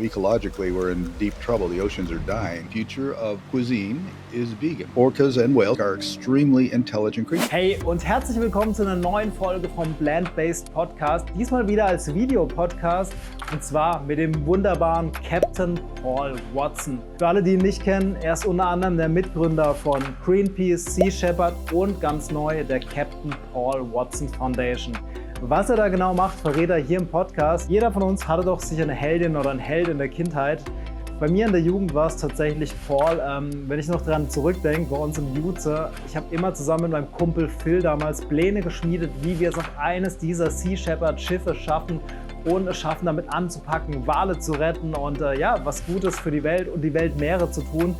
ecologically, we're in deep trouble. The oceans are dying. Future of cuisine is vegan. Orcas and whales are extremely intelligent creatures. Hey und herzlich willkommen zu einer neuen Folge vom Plant-Based Podcast. Diesmal wieder als Videopodcast und zwar mit dem wunderbaren Captain Paul Watson. Für alle, die ihn nicht kennen, er ist unter anderem der Mitgründer von Greenpeace, Sea Shepherd und ganz neu der Captain Paul Watson Foundation. Was er da genau macht, verrät er hier im Podcast. Jeder von uns hatte doch sicher eine Heldin oder einen Held in der Kindheit. Bei mir in der Jugend war es tatsächlich Paul. Wenn ich noch daran zurückdenke, bei uns im Juze, ich habe immer zusammen mit meinem Kumpel Phil damals Pläne geschmiedet, wie wir es auf eines dieser Sea Shepherd Schiffe schaffen und es schaffen, damit anzupacken, Wale zu retten und was Gutes für die Welt und die Weltmeere zu tun.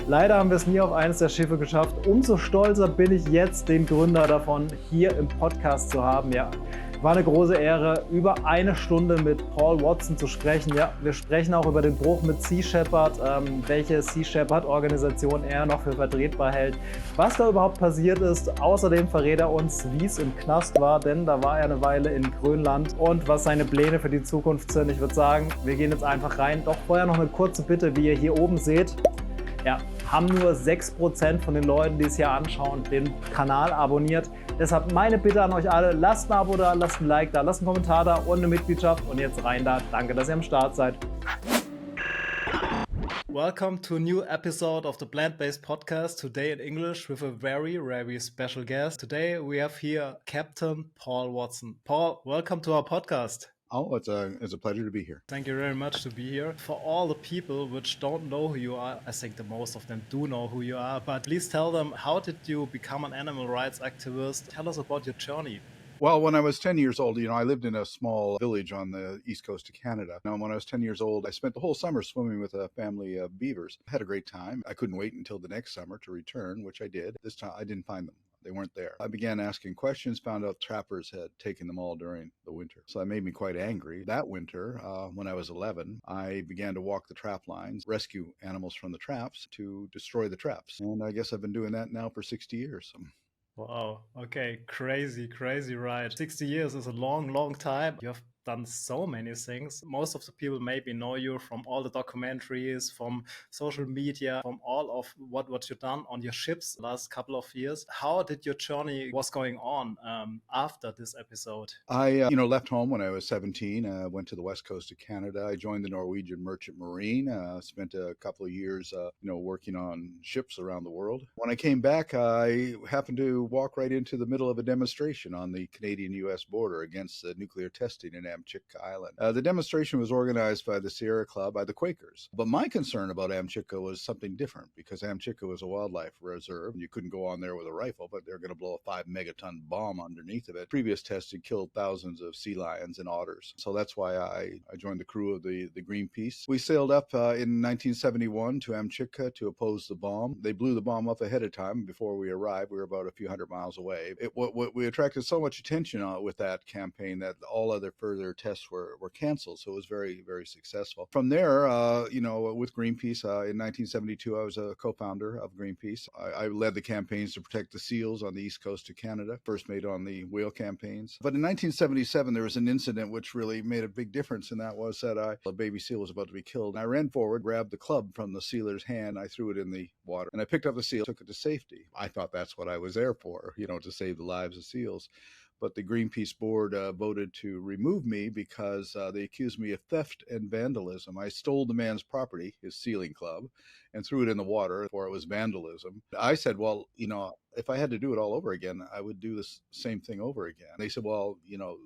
Leider haben wir es nie auf eines der Schiffe geschafft. Umso stolzer bin ich jetzt, den Gründer davon hier im Podcast zu haben. Ja, war eine große Ehre, über eine Stunde mit Paul Watson zu sprechen. Ja, wir sprechen auch über den Bruch mit Sea Shepherd, welche Sea Shepherd-Organisation er noch für vertretbar hält, was da überhaupt passiert ist. Außerdem verrät er uns, wie es im Knast war, denn da war er eine Weile in Grönland und was seine Pläne für die Zukunft sind. Ich würde sagen, wir gehen jetzt einfach rein. Doch vorher noch eine kurze Bitte, wie ihr hier oben seht. Ja, haben nur 6% von den Leuten, die es hier anschauen, den Kanal abonniert. Deshalb meine Bitte an euch alle, lasst ein Abo da, lasst ein Like da, lasst einen Kommentar da und eine Mitgliedschaft und jetzt rein da. Danke, dass ihr am Start seid. Welcome to a new episode of the Plant-Based Podcast, today in English with a very, very special guest. Today we have here Captain Paul Watson. Paul, welcome to our podcast. Oh, it's a pleasure to be here. Thank you very much to be here. For all the people which don't know who you are, I think the most of them do know who you are, but please tell them, how did you become an animal rights activist? Tell us about your journey. Well, when I was 10 years old, I lived in a small village on the east coast of Canada. Now, when I was 10 years old, I spent the whole summer swimming with a family of beavers. I had a great time. I couldn't wait until the next summer to return, which I did. This time, I didn't find them. They weren't there. I began asking questions, found out trappers had taken them all during the winter. So that made me quite angry. That winter, when I was 11, I began to walk the trap lines, rescue animals from the traps to destroy the traps. And I guess I've been doing that now for 60 years. Wow. Okay. Crazy ride. 60 years is a long time. You have done so many things. Most of the people maybe know you from all the documentaries, from social media, from all of what you've done on your ships the last couple of years. How did your journey was going on after this episode? I left home when I was 17, went to the west coast of Canada. I joined the Norwegian Merchant Marine, spent a couple of years, working on ships around the world. When I came back, I happened to walk right into the middle of a demonstration on the Canadian-U.S. border against nuclear testing in Amchitka Island. The demonstration was organized by the Sierra Club, by the Quakers. But my concern about Amchitka was something different, because Amchitka was a wildlife reserve. You couldn't go on there with a rifle, but they're going to blow a 5-megaton bomb underneath of it. Previous tests had killed thousands of sea lions and otters. So that's why I joined the crew of the Greenpeace. We sailed up in 1971 to Amchitka to oppose the bomb. They blew the bomb up ahead of time. Before we arrived, we were about a few hundred miles away. We attracted so much attention with that campaign that all other further tests were canceled. So it was very, very successful. From there, with Greenpeace, in 1972, I was a co-founder of Greenpeace. I led the campaigns to protect the seals on the east coast of Canada, first made on the whale campaigns. But in 1977, there was an incident which really made a big difference, and that was that a baby seal was about to be killed. I ran forward, grabbed the club from the sealer's hand, I threw it in the water, and I picked up the seal, took it to safety. I thought that's what I was there for, to save the lives of seals. But the Greenpeace board voted to remove me because they accused me of theft and vandalism. I stole the man's property, his sealing club, and threw it in the water, for it was vandalism. I said, well, if I had to do it all over again, I would do the same thing over again. They said, well,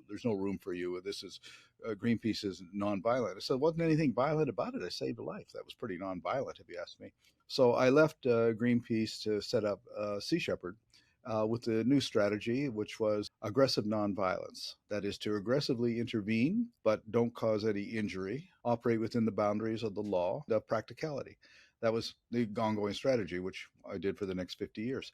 there's no room for you. This is Greenpeace is nonviolent. I said, wasn't anything violent about it. I saved a life. That was pretty nonviolent, if you ask me. So I left Greenpeace to set up Sea Shepherd. With the new strategy, which was aggressive nonviolence. That is to aggressively intervene, but don't cause any injury, operate within the boundaries of the law, of practicality. That was the ongoing strategy, which I did for the next 50 years.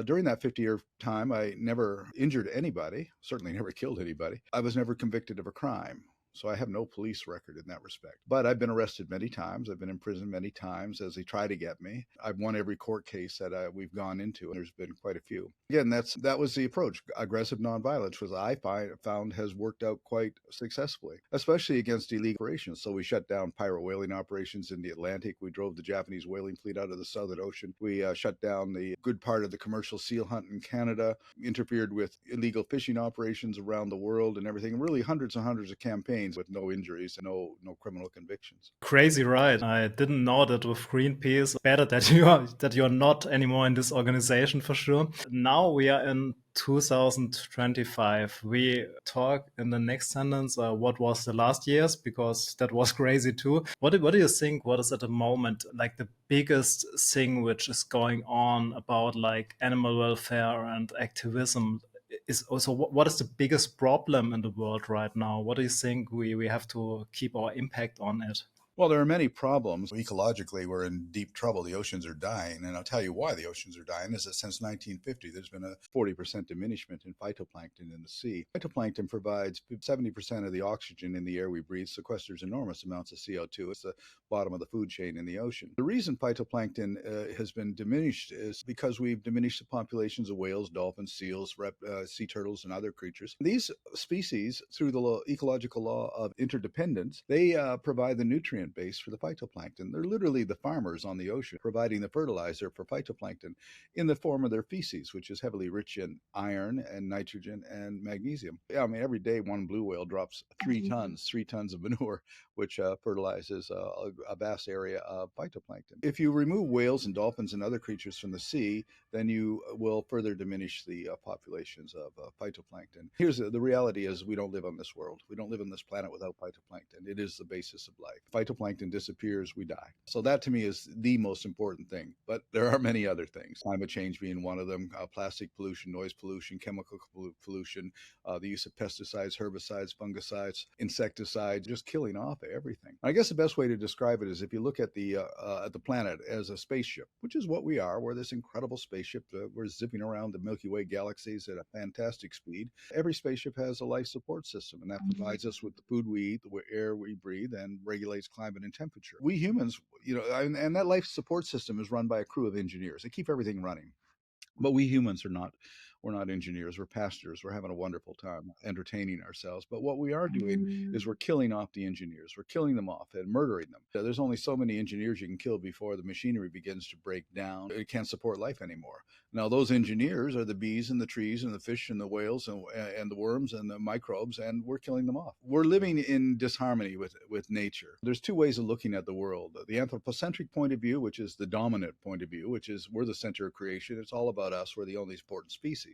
During that 50-year time, I never injured anybody, certainly never killed anybody. I was never convicted of a crime. So I have no police record in that respect. But I've been arrested many times. I've been in prison many times as they try to get me. I've won every court case that we've gone into, and there's been quite a few. Again, that was the approach. Aggressive nonviolence, which I found has worked out quite successfully, especially against illegal operations. So we shut down pirate whaling operations in the Atlantic. We drove the Japanese whaling fleet out of the Southern Ocean. We shut down the good part of the commercial seal hunt in Canada, interfered with illegal fishing operations around the world and everything. Really hundreds and hundreds of campaigns with no injuries and no criminal convictions. Crazy, right? I didn't know that with Greenpeace. Better that you're not anymore in this organization for sure. Now we are in 2025. We talk in the next sentence what was the last years, because that was crazy too. What do you think? What is at the moment like the biggest thing which is going on about like animal welfare and activism? Is also what is the biggest problem in the world right now? What do you think we have to keep our impact on it? Well, there are many problems. Ecologically, we're in deep trouble. The oceans are dying. And I'll tell you why the oceans are dying is that since 1950, there's been a 40% diminishment in phytoplankton in the sea. Phytoplankton provides 70% of the oxygen in the air we breathe, sequesters enormous amounts of CO2. It's the bottom of the food chain in the ocean. The reason phytoplankton has been diminished is because we've diminished the populations of whales, dolphins, seals, sea turtles, and other creatures. These species, through the ecological law of interdependence, they provide the nutrient base for the phytoplankton. They're literally the farmers on the ocean providing the fertilizer for phytoplankton in the form of their feces, which is heavily rich in iron and nitrogen and magnesium. Yeah, I mean, every day one blue whale drops 3 tons of manure, which fertilizes a vast area of phytoplankton. If you remove whales and dolphins and other creatures from the sea, then you will further diminish the populations of phytoplankton. Here's the reality is we don't live on this world. We don't live on this planet without phytoplankton. It is the basis of life. Phytoplankton disappears, we die. So that to me is the most important thing. But there are many other things. Climate change being one of them, plastic pollution, noise pollution, chemical pollution, the use of pesticides, herbicides, fungicides, insecticides, just killing off everything. I guess the best way to describe it is if you look at the planet as a spaceship, which is what we are. We're this incredible spaceship. We're zipping around the Milky Way galaxies at a fantastic speed. Every spaceship has a life support system, and that provides us with the food we eat, the air we breathe, and regulates climate and temperature. We humans, and that life support system is run by a crew of engineers. They keep everything running. But we humans are not. We're not engineers. We're pastors. We're having a wonderful time entertaining ourselves. But what we are doing is we're killing off the engineers. We're killing them off and murdering them. There's only so many engineers you can kill before the machinery begins to break down. It can't support life anymore. Now, those engineers are the bees and the trees and the fish and the whales and the worms and the microbes, and we're killing them off. We're living in disharmony with nature. There's 2 ways of looking at the world. The anthropocentric point of view, which is the dominant point of view, which is we're the center of creation. It's all about us. We're the only important species.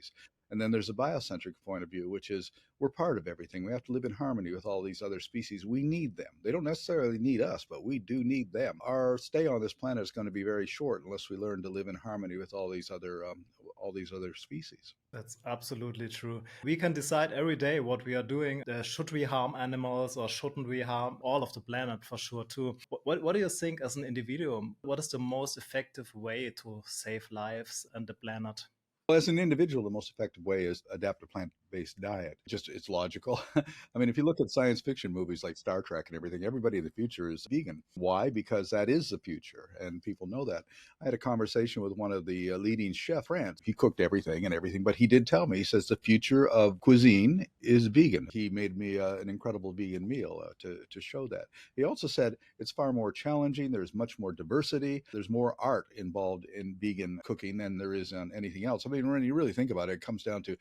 And then there's a biocentric point of view, which is we're part of everything. We have to live in harmony with all these other species. We need them. They don't necessarily need us, but we do need them. Our stay on this planet is going to be very short unless we learn to live in harmony with all these other species. That's absolutely true. We can decide every day what we are doing. Should we harm animals or shouldn't we harm all of the planet for sure too? What do you think as an individual? What is the most effective way to save lives and the planet? Well, as an individual, the most effective way is adapt a plant-based diet. It's logical. I mean, if you look at science fiction movies like Star Trek and everything, everybody in the future is vegan. Why? Because that is the future, and people know that. I had a conversation with one of the leading chefs, France. He cooked everything, but he did tell me, he says the future of cuisine is vegan. He made me an incredible vegan meal to show that. He also said it's far more challenging. There's much more diversity. There's more art involved in vegan cooking than there is on anything else. I mean, when you really think about it, it comes down to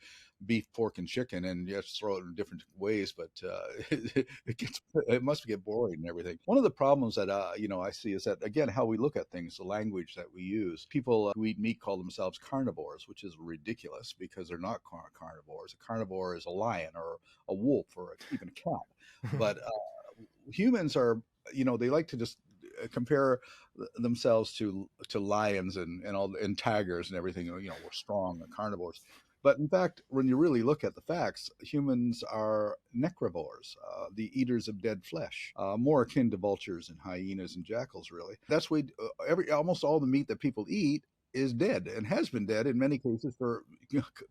beef, pork, and chicken, and you have to throw it in different ways, but it must get boring and everything. One of the problems that I see is that, again, how we look at things, the language that we use. People who eat meat call themselves carnivores, which is ridiculous because they're not carnivores. A carnivore is a lion or a wolf or even a cat. But humans are, they like to just compare themselves to lions and tigers and everything. We're strong carnivores. But in fact, when you really look at the facts, humans are necrovores, the eaters of dead flesh, more akin to vultures and hyenas and jackals, really. That's why almost all the meat that people eat is dead and has been dead in many cases for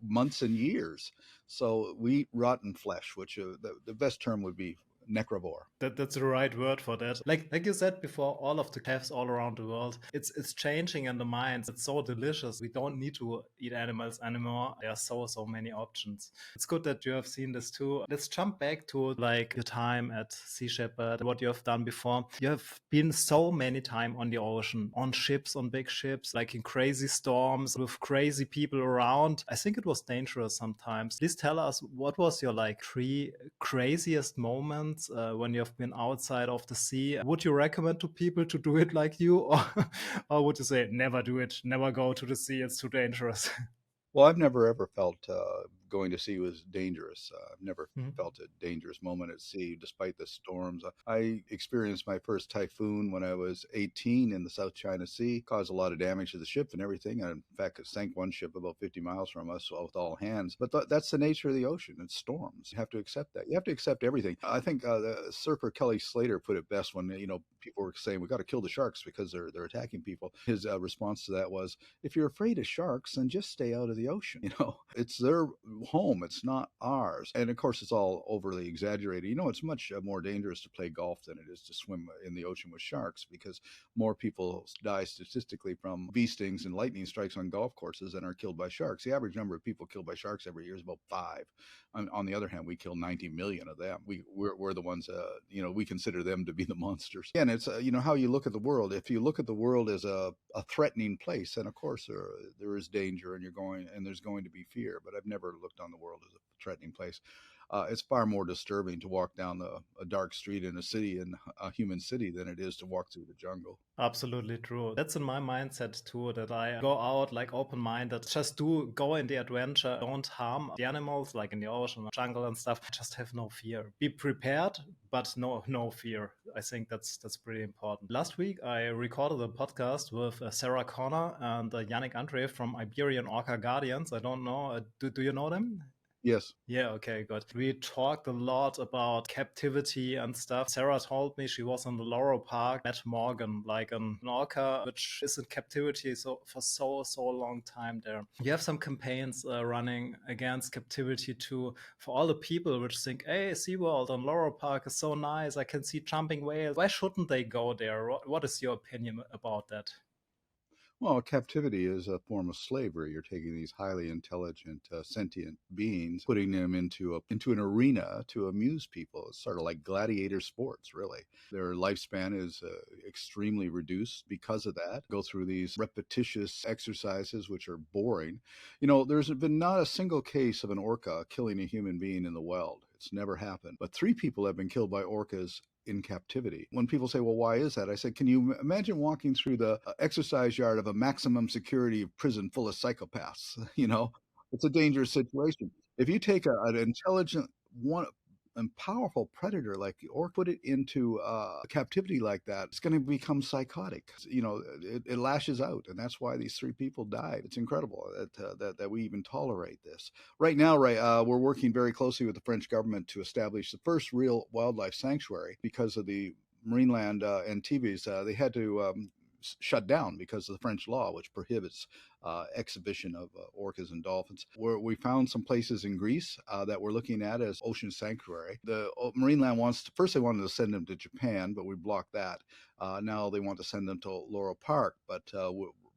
months and years. So we eat rotten flesh, which the best term would be necrovore. That's the right word for that. Like you said before, all of the chefs all around the world, it's changing in the minds. It's so delicious. We don't need to eat animals anymore. There are so many options. It's good that you have seen this too. Let's jump back to like your time at Sea Shepherd, what you have done before. You have been so many times on the ocean, on ships, on big ships, like in crazy storms with crazy people around. I think it was dangerous sometimes. Please tell us, what was your like 3 craziest moments when you have been outside of the sea? Would you recommend to people to do it like you, or would you say never do it, never go to the sea, it's too dangerous? Well, I've never ever felt going to sea was dangerous. I've never Mhm. felt a dangerous moment at sea, despite the storms. I experienced my first typhoon when I was 18 in the South China Sea, caused a lot of damage to the ship and everything. And in fact, it sank one ship about 50 miles from us with all hands. But that's the nature of the ocean. It's storms. You have to accept that. You have to accept everything. I think the surfer Kelly Slater put it best when people were saying we got to kill the sharks because they're attacking people. His response to that was, if you're afraid of sharks, then just stay out of the ocean. It's their home, it's not ours. And of course, it's all overly exaggerated. It's much more dangerous to play golf than it is to swim in the ocean with sharks, because more people die statistically from bee stings and lightning strikes on golf courses than are killed by sharks. The average number of people killed by sharks every year is about 5. On the other hand, we kill 90 million of them. We're the ones, we consider them to be the monsters. And it's, how you look at the world. If you look at the world as a threatening place, then of course there is danger, and there's going to be fear. But I've never looked on the world as a threatening place. It's far more disturbing to walk down a dark street in a human city, than it is to walk through the jungle. Absolutely true. That's in my mindset too, that I go out like open-minded, just do go in the adventure, don't harm the animals like in the ocean, jungle and stuff. Just have no fear. Be prepared, but no fear. I think that's pretty important. Last week I recorded a podcast with Sarah Connor and Yannick Andre from Iberian Orca Guardians. I don't know, do you know them? Yes. Yeah, okay, good. We talked a lot about captivity and stuff. Sarah told me she was in the Laurel Park, met Morgan, like an orca, which is in captivity for so long time there. You have some campaigns running against captivity too, for all the people which think, hey, SeaWorld and Laurel Park is so nice, I can see jumping whales. Why shouldn't they go there? What is your opinion about that? Well, captivity is a form of slavery. You're taking these highly intelligent, sentient beings, putting them into an arena to amuse people. It's sort of like gladiator sports, really. Their lifespan is extremely reduced because of that. Go through these repetitious exercises, which are boring. There's been not a single case of an orca killing a human being in the wild. It's never happened. But 3 people have been killed by orcas in captivity. When people say, well, why is that? I said, can you imagine walking through the exercise yard of a maximum security prison full of psychopaths? It's a dangerous situation. If you take an intelligent one and powerful predator like the orc, put it into captivity like that, it's going to become psychotic. It lashes out, and that's why these 3 people died. It's incredible that we even tolerate this. Right now, we're working very closely with the French government to establish the first real wildlife sanctuary. Because of the Marineland and TVs, they had to shut down because of the French law, which prohibits exhibition of orcas and dolphins. We found some places in Greece that we're looking at as ocean sanctuary. The Marineland first they wanted to send them to Japan, but we blocked that. Now they want to send them to Laurel Park, but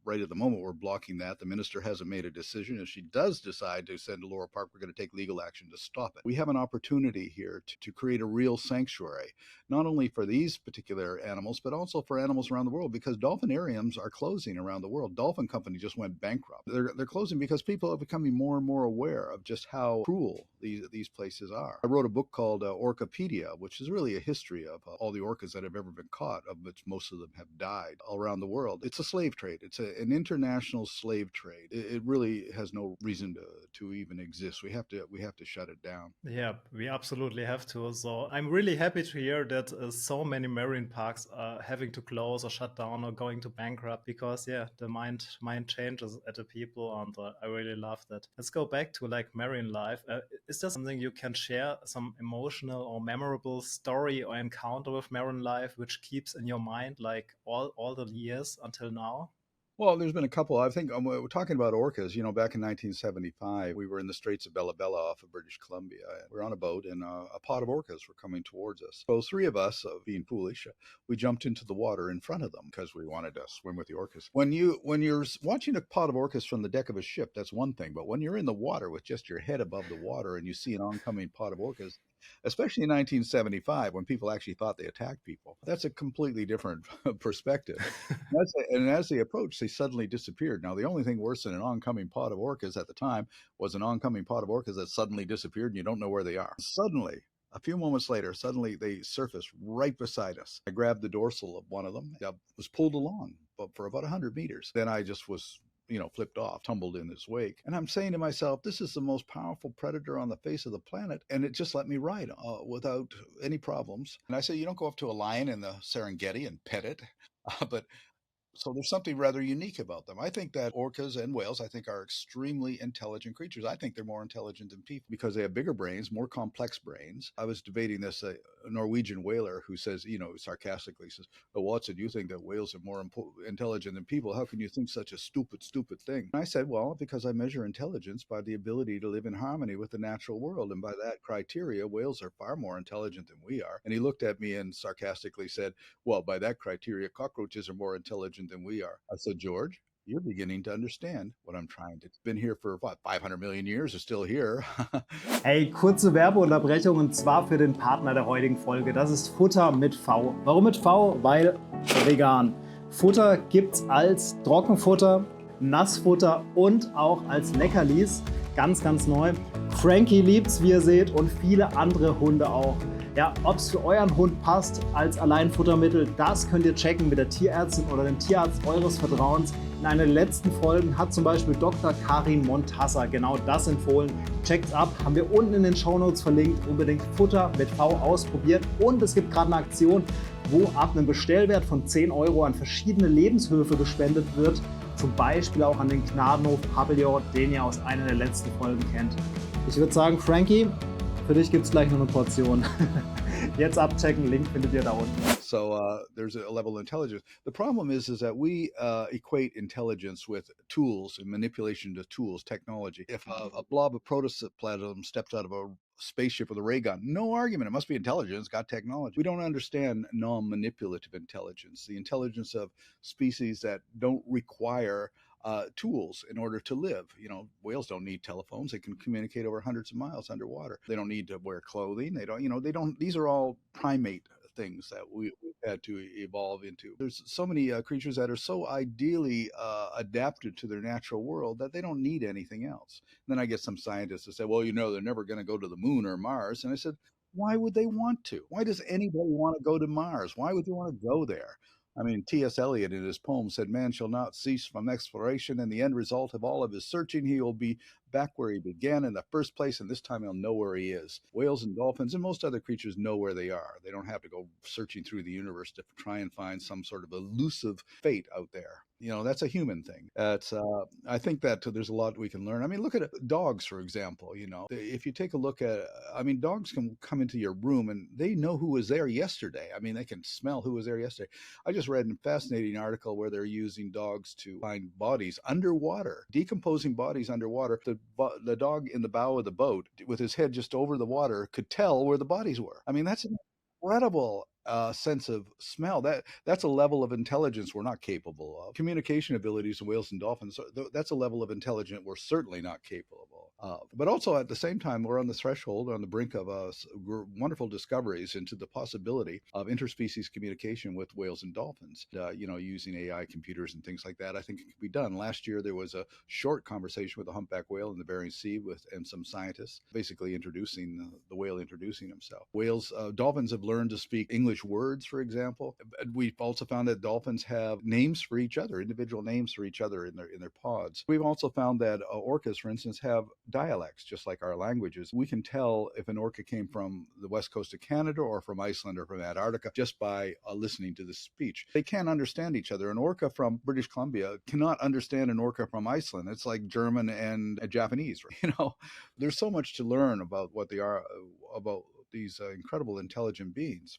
right at the moment we're blocking that. The minister hasn't made a decision. If she does decide to send to Laurel Park, we're going to take legal action to stop it. We have an opportunity here to create a real sanctuary, not only for these particular animals, but also for animals around the world, because dolphinariums are closing around the world. Dolphin Company just went bankrupt. They're closing because people are becoming more and more aware of just how cruel these places are. I wrote a book called Orcapedia, which is really a history of all the orcas that have ever been caught, of which most of them have died all around the world. It's a slave trade. It's an international slave trade. It really has no reason to even exist. We have to shut it down. Yeah, we absolutely have to. So I'm really happy to hear that so many marine parks are having to close or shut down or going to bankrupt, because the mind changes at the people, and I really love that. Let's go back to like marine life. Is there something you can share, some emotional or memorable story or encounter with marine life which keeps in your mind like all the years until now? Well, there's been a couple. I think we're talking about orcas. You know, back in 1975, we were in the Straits of Bella Bella off of British Columbia. And we were on a boat, and a pod of orcas were coming towards us. So three of us, being foolish, we jumped into the water in front of them because we wanted to swim with the orcas. When you're watching a pod of orcas from the deck of a ship, that's one thing. But when you're in the water with just your head above the water and you see an oncoming pod of orcas, especially in 1975 when people actually thought they attacked people, that's a completely different perspective. And as they approached, they suddenly disappeared. Now, the only thing worse than an oncoming pod of orcas at the time was an oncoming pod of orcas that suddenly disappeared and you don't know where they are. Suddenly, a few moments later, suddenly they surfaced right beside us. I grabbed the dorsal of one of them. I was pulled along for about 100 meters. Then I just was flipped off, tumbled in its wake. And I'm saying to myself, this is the most powerful predator on the face of the planet. And it just let me ride without any problems. And I said, you don't go up to a lion in the Serengeti and pet it. But so there's something rather unique about them. I think that orcas and whales, I think, are extremely intelligent creatures. I think they're more intelligent than people because they have bigger brains, more complex brains. I was debating this, a Norwegian whaler who says, sarcastically says, "Oh, Watson, you think that whales are more intelligent than people? How can you think such a stupid thing?" And I said, well, because I measure intelligence by the ability to live in harmony with the natural world. And by that criteria, whales are far more intelligent than we are. And he looked at me and sarcastically said, well, by that criteria, cockroaches are more intelligent than we are. I said, George, you're beginning to understand what I'm trying to. It's been here for what, 500 million years, it's still here. Hey, kurze Werbeunterbrechung und zwar für den Partner der heutigen Folge. Das ist Futter mit V. Warum mit V? Weil vegan. Futter gibt's als Trockenfutter, Nassfutter und auch als Leckerlis. Ganz, ganz neu. Frankie liebt's, wie ihr seht, und viele andere Hunde auch. Ja, ob es für euren Hund passt als Alleinfuttermittel, das könnt ihr checken mit der Tierärztin oder dem Tierarzt eures Vertrauens. In einer der letzten Folgen hat zum Beispiel Dr. Karin Montassa genau das empfohlen. Checkt's ab, haben wir unten in den Shownotes verlinkt. Unbedingt Futter mit V ausprobiert. Und es gibt gerade eine Aktion, wo ab einem Bestellwert von 10 € an verschiedene Lebenshöfe gespendet wird. Zum Beispiel auch an den Gnadenhof Papillon, den ihr aus einer der letzten Folgen kennt. Ich würde sagen, Frankie, für dich gibt es gleich noch eine Portion. Jetzt abchecken, Link findet ihr da unten. So there's a level of intelligence. The problem is that we equate intelligence with tools and manipulation to tools, technology. If a blob of protoplasm steps out of a spaceship with a ray gun, no argument. It must be intelligent. It's got technology. We don't understand non-manipulative intelligence, the intelligence of species that don't require tools in order to live. Whales don't need telephones. They can communicate over hundreds of miles underwater. They don't need to wear clothing. They don't, these are all primate things that we've had to evolve into. There's so many creatures that are so ideally adapted to their natural world that they don't need anything else. And then I get some scientists that say, well, they're never going to go to the moon or Mars. And I said, why would they want to? Why does anybody want to go to Mars? Why would you want to go there? I mean, T.S. Eliot in his poem said, man shall not cease from exploration, and the end result of all of his searching, he will be back where he began in the first place, and this time he'll know where he is. Whales and dolphins and most other creatures know where they are. They don't have to go searching through the universe to try and find some sort of elusive fate out there. That's a human thing. I think that there's a lot we can learn. I mean, look at dogs, for example. If you take a look at, dogs can come into your room and they know who was there yesterday. I mean, they can smell who was there yesterday. I just read a fascinating article where they're using dogs to find bodies underwater, decomposing bodies underwater. The dog in the bow of the boat with his head just over the water could tell where the bodies were. I mean, that's an incredible sense of smell. That's a level of intelligence we're not capable of. Communication abilities of whales and dolphins, that's a level of intelligence we're certainly not capable of. But also at the same time, we're on the threshold, on the brink of wonderful discoveries into the possibility of interspecies communication with whales and dolphins. Using AI computers and things like that, I think it could be done. Last year, there was a short conversation with a humpback whale in the Bering Sea and some scientists, basically introducing the whale introducing himself. Dolphins have learned to speak English words, for example. We've also found that dolphins have names for each other, individual names for each other in their pods. We've also found that orcas, for instance, have dialects, just like our languages. We can tell if an orca came from the west coast of Canada or from Iceland or from Antarctica just by listening to the speech. They can't understand each other. An orca from British Columbia cannot understand an orca from Iceland. It's like German and Japanese. There's so much to learn about what they are, about these incredible intelligent beings.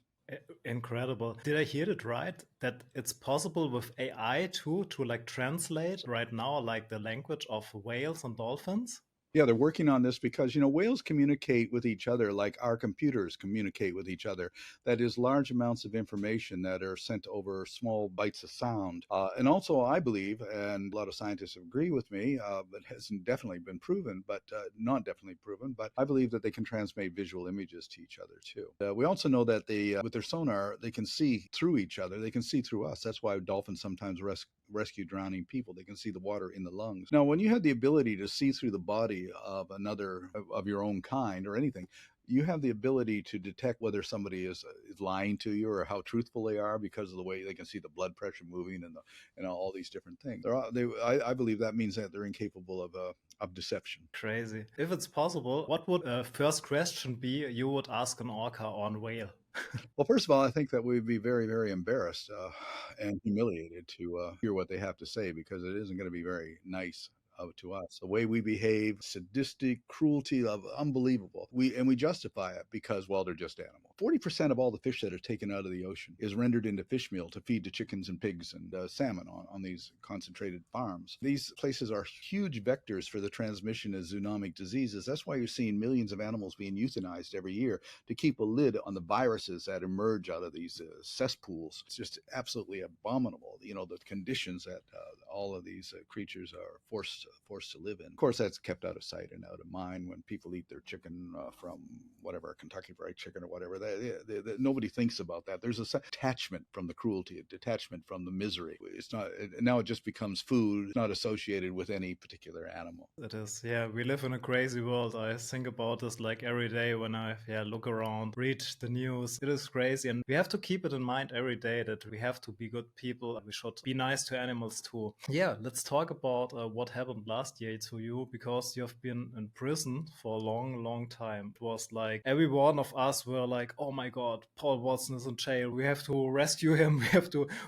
Incredible. Did I hear it right? That it's possible with AI too to like translate right now like the language of whales and dolphins? Yeah, they're working on this because, whales communicate with each other like our computers communicate with each other. That is large amounts of information that are sent over small bites of sound. And also, I believe, and a lot of scientists agree with me, but hasn't definitely been proven, but not definitely proven, but I believe that they can transmit visual images to each other too. We also know that with their sonar, they can see through each other. They can see through us. That's why dolphins sometimes rescue drowning people. They can see the water in the lungs. Now, when you have the ability to see through the body of of your own kind or anything, you have the ability to detect whether somebody is lying to you or how truthful they are because of the way they can see the blood pressure moving and all these different things. I believe that means that they're incapable of deception. Crazy. If it's possible, what would a first question be you would ask an orca or a whale? Well, first of all, I think that we'd be very, very embarrassed and humiliated to hear what they have to say because it isn't going to be very nice to us. The way we behave, sadistic, cruelty of unbelievable. We justify it because, well, they're just animals. 40% of all the fish that are taken out of the ocean is rendered into fish meal to feed to chickens and pigs and salmon on these concentrated farms. These places are huge vectors for the transmission of zoonotic diseases. That's why you're seeing millions of animals being euthanized every year to keep a lid on the viruses that emerge out of these cesspools. It's just absolutely abominable, the conditions that all of these creatures are forced to live in. Of course, that's kept out of sight and out of mind when people eat their chicken from whatever, Kentucky Fried Chicken or whatever. Nobody thinks about that. There's a detachment from the cruelty, a detachment from the misery. It's not, now it just becomes food, it's not associated with any particular animal. It is, yeah. We live in a crazy world. I think about this like every day when I look around, read the news. It is crazy, and we have to keep it in mind every day that we have to be good people. We should be nice to animals too. Yeah, let's talk about what happened last year to you, because you have been in prison for a long, long time. It was like every one of us were like, oh my God, Paul Watson is in jail. We have to rescue him.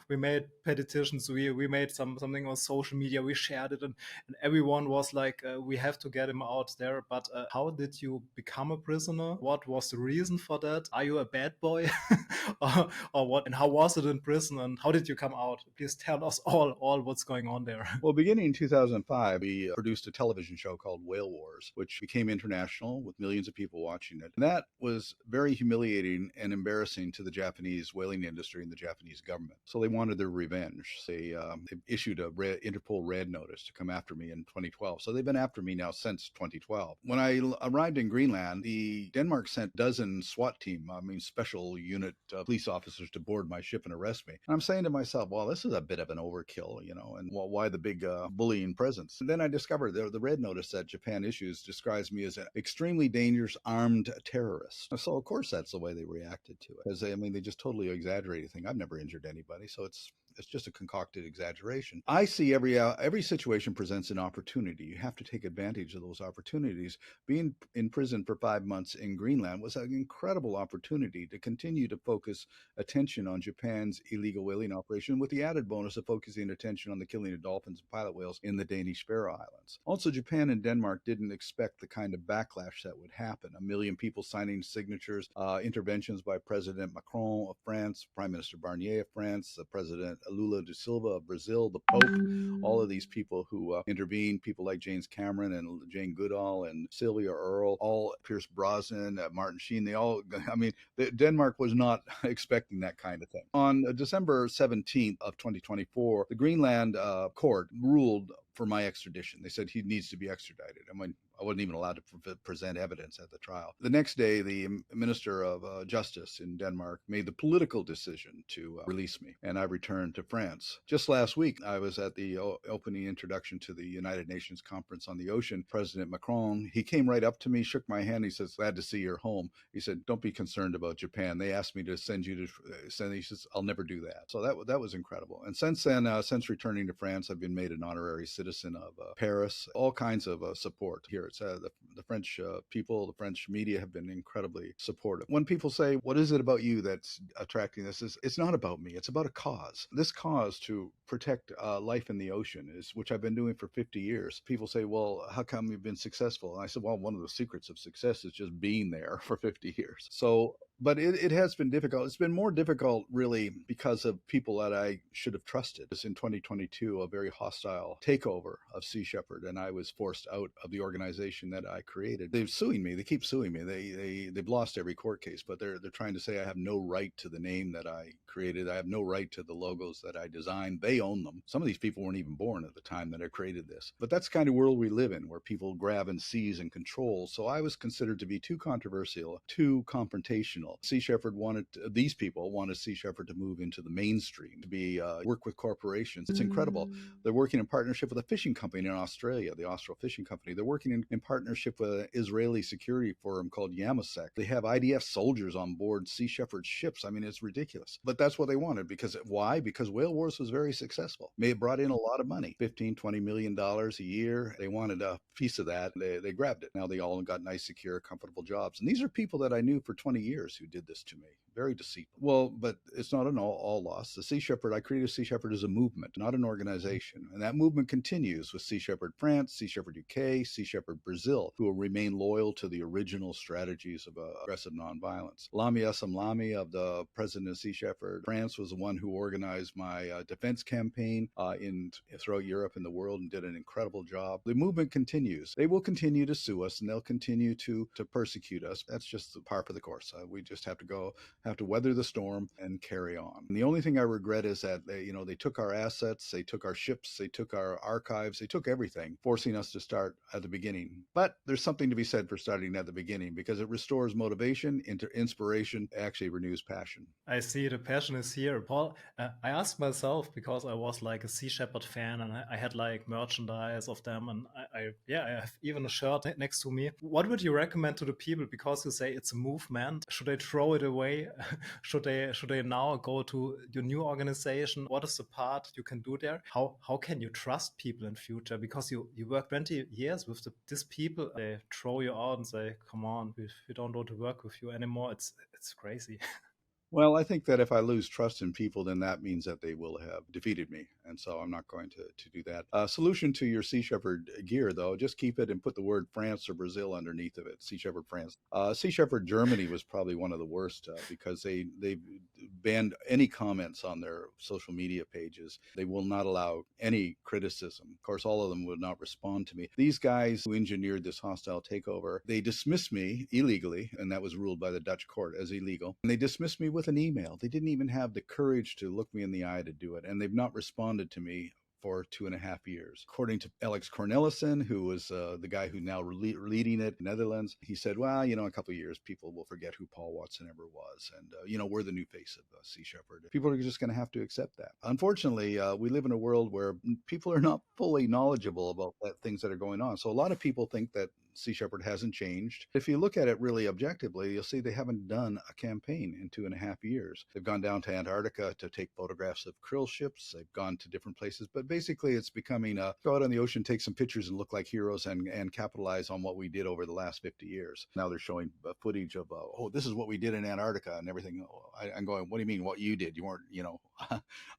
We made petitions. We made something on social media. We shared it, and everyone was like, we have to get him out there. But how did you become a prisoner? What was the reason for that? Are you a bad boy? or what? And how was it in prison? And how did you come out? Please tell us all what's going on there. Well, beginning in 2005, we produced a television show called Whale Wars, which became international with millions of people watching it. And that was very humiliating and embarrassing to the Japanese whaling industry and the Japanese government. So they wanted their revenge. They issued a Interpol red notice to come after me in 2012. So they've been after me now since 2012. When I arrived in Greenland, Denmark sent a dozen SWAT team, special unit police officers to board my ship and arrest me. And I'm saying to myself, well, this is a bit of an overkill, and why the big bullying presence? And then I discovered the red notice that Japan issues describes me as an extremely dangerous armed terrorist. So of course that's the way they reacted to it, because they just totally exaggerated thing. I've never injured anybody, so it's just a concocted exaggeration. I see every situation presents an opportunity. You have to take advantage of those opportunities. Being in prison for 5 months in Greenland was an incredible opportunity to continue to focus attention on Japan's illegal whaling operation, with the added bonus of focusing attention on the killing of dolphins and pilot whales in the Danish Faroe Islands. Also, Japan and Denmark didn't expect the kind of backlash that would happen. 1 million people signing signatures, interventions by President Macron of France, Prime Minister Barnier of France, President Lula da Silva of Brazil, the Pope, all of these people who intervened, people like James Cameron and Jane Goodall and Sylvia Earle, all Pierce Brosnan, Martin Sheen, Denmark was not expecting that kind of thing. On December 17th of 2024, the Greenland court ruled for my extradition. They said he needs to be extradited. I wasn't even allowed to present evidence at the trial. The next day, the Minister of Justice in Denmark made the political decision to release me, and I returned to France. Just last week, I was at the opening introduction to the United Nations Conference on the Ocean. President Macron, he came right up to me, shook my hand. He says, glad to see you're home. He said, don't be concerned about Japan. They asked me to send you to he says, I'll never do that. So that was incredible. And since then, since returning to France, I've been made an honorary citizen of Paris. All kinds of support here. It's the French people, the French media have been incredibly supportive. When people say, what is it about you that's attracting this? It's not about me. It's about a cause. This cause to protect life in the ocean, which I've been doing for 50 years. People say, well, how come you've been successful? And I said, well, one of the secrets of success is just being there for 50 years. So But it has been difficult. It's been more difficult, really, because of people that I should have trusted. It's in 2022, a very hostile takeover of Sea Shepherd, and I was forced out of the organization that I created. They're suing me. They keep suing me. They've lost every court case, but they're trying to say I have no right to the name that I created. I have no right to the logos that I designed. They own them. Some of these people weren't even born at the time that I created this. But that's the kind of world we live in, where people grab and seize and control. So I was considered to be too controversial, too confrontational. Sea Shepherd these people wanted Sea Shepherd to move into the mainstream, to be work with corporations. It's incredible. They're working in partnership with a fishing company in Australia, the Austral Fishing Company. They're working in partnership with an Israeli security firm called Yamasek. They have IDF soldiers on board Sea Shepherd ships. I mean, it's ridiculous. But that's what they wanted. Why? Because Whale Wars was very successful. It brought in a lot of money, $15-20 million a year. They wanted a piece of that. They grabbed it. Now they all got nice, secure, comfortable jobs. And these are people that I knew for 20 years who did this to me. Very deceitful. Well, but it's not an all loss. The Sea Shepherd, I created Sea Shepherd as a movement, not an organization. And that movement continues with Sea Shepherd France, Sea Shepherd UK, Sea Shepherd Brazil, who will remain loyal to the original strategies of aggressive nonviolence. Lami Assamlami, of the president of Sea Shepherd France, was the one who organized my defense campaign throughout Europe and the world, and did an incredible job. The movement continues. They will continue to sue us, and they'll continue to persecute us. That's just the par for the course. We just have to weather the storm and carry on. And the only thing I regret is that they took our assets, they took our ships, they took our archives, they took everything, forcing us to start at the beginning. But there's something to be said for starting at the beginning, because it restores motivation into inspiration, actually renews passion. I see the passion is here. Paul, I asked myself, because I was like a Sea Shepherd fan, and I had like merchandise of them, and I have even a shirt next to me. What would you recommend to the people? Because you say it's a movement. Should they throw it away? Should they now go to your new organization? What is the part you can do there? How can you trust people in future? Because you work 20 years with these people. They throw you out and say, come on, we don't want to work with you anymore. It's crazy. Well, I think that if I lose trust in people, then that means that they will have defeated me. And so I'm not going to do that. Solution to your Sea Shepherd gear, though, just keep it and put the word France or Brazil underneath of it. Sea Shepherd France. Sea Shepherd Germany was probably one of the worst because they banned any comments on their social media pages. They will not allow any criticism. Of course, all of them would not respond to me. These guys who engineered this hostile takeover, they dismissed me illegally, and that was ruled by the Dutch court as illegal. And they dismissed me with an email. They didn't even have the courage to look me in the eye to do it. And they've not responded to me for 2.5 years. According to Alex Cornelissen, who was the guy who now leading it in the Netherlands, he said, well, in a couple of years, people will forget who Paul Watson ever was. And, we're the new face of Sea Shepherd. People are just going to have to accept that. Unfortunately, we live in a world where people are not fully knowledgeable about things that are going on. So a lot of people think that Sea Shepherd hasn't changed. If you look at it really objectively, you'll see they haven't done a campaign in 2.5 years. They've gone down to Antarctica to take photographs of krill ships. They've gone to different places, but basically it's becoming go out on the ocean, take some pictures and look like heroes and capitalize on what we did over the last 50 years. Now they're showing footage of, this is what we did in Antarctica and everything. I'm going, what do you mean what you did? You weren't,